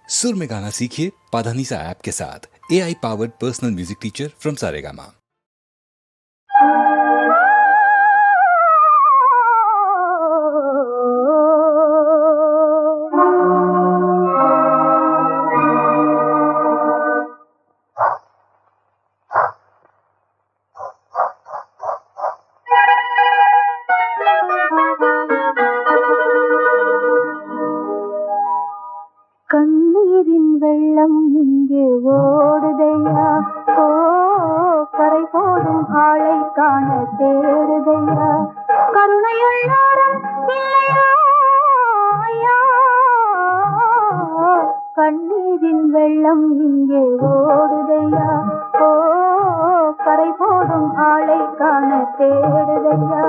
सुर में गाना सीखिए पाधानीसा ऐप के साथ। AI powered personal music teacher from Saregama. கண்ணீரின் வெள்ளம் இங்கே ஓடுதையா, ஓ கரை போடும் ஆளை காண தேடுதையா, கருணையுள்ளாரம் இல்லையா ஐயா. கண்ணீரின் வெள்ளம் இங்கே ஓடுதையா, ஓ கரை போடும் ஆளை காண தேடுதையா.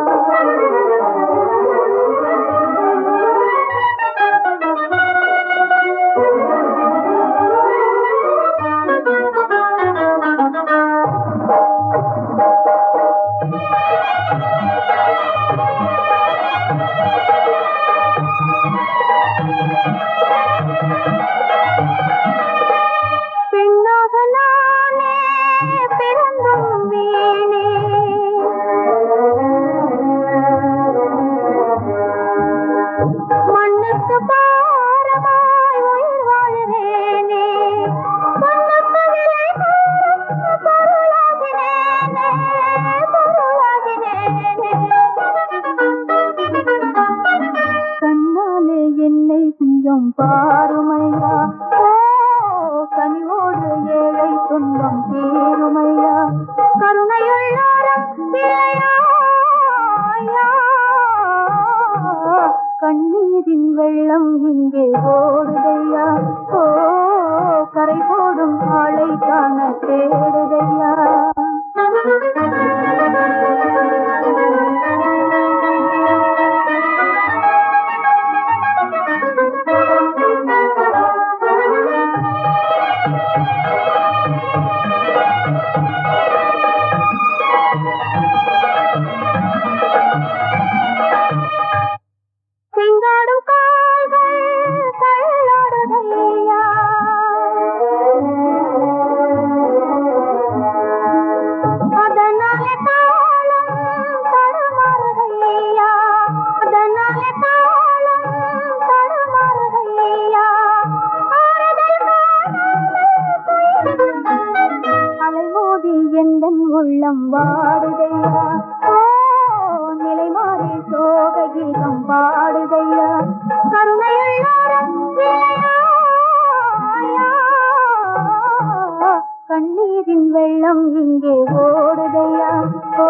பெண்ணாக நானே பிறந்தும் வீணே, மண்ணுக்கு பாரமாய் உயிர் வாழ்கிறேனே, பொன்னுக்கு விலை கூறும் பொருளாகினேனே, பொருளாகினேனே. கண்ணாலே என்னை கொஞ்சம் பாருமையா, கனிவோடு ஏழை துன்பம் தீருமையா, கருணையுள்ளாரம் இல்லையா ஐயா. கண்ணீரின் வெள்ளம் இங்கே ஓடுதையா, ஓ கரை போடும் ஆளை காண தேடுதையா. செங்காடும் கால்கள் தள்ளாடுதையா, அதனாலே தாளம் தடுமாறுதையா, அதனாலே தாளம் தடுமாறுதையா. அலைமோதி எந்தன் உள்ளம் வாடுதையா, நிலை மாறி சோக கீதம் பாடுதையா, கருணையுள்ளாரம் இல்லையா ஐயா. கண்ணீரின் வெள்ளம் இங்கே ஓடுதையா, ஓ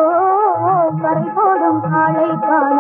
கரை போடும் ஆளை காண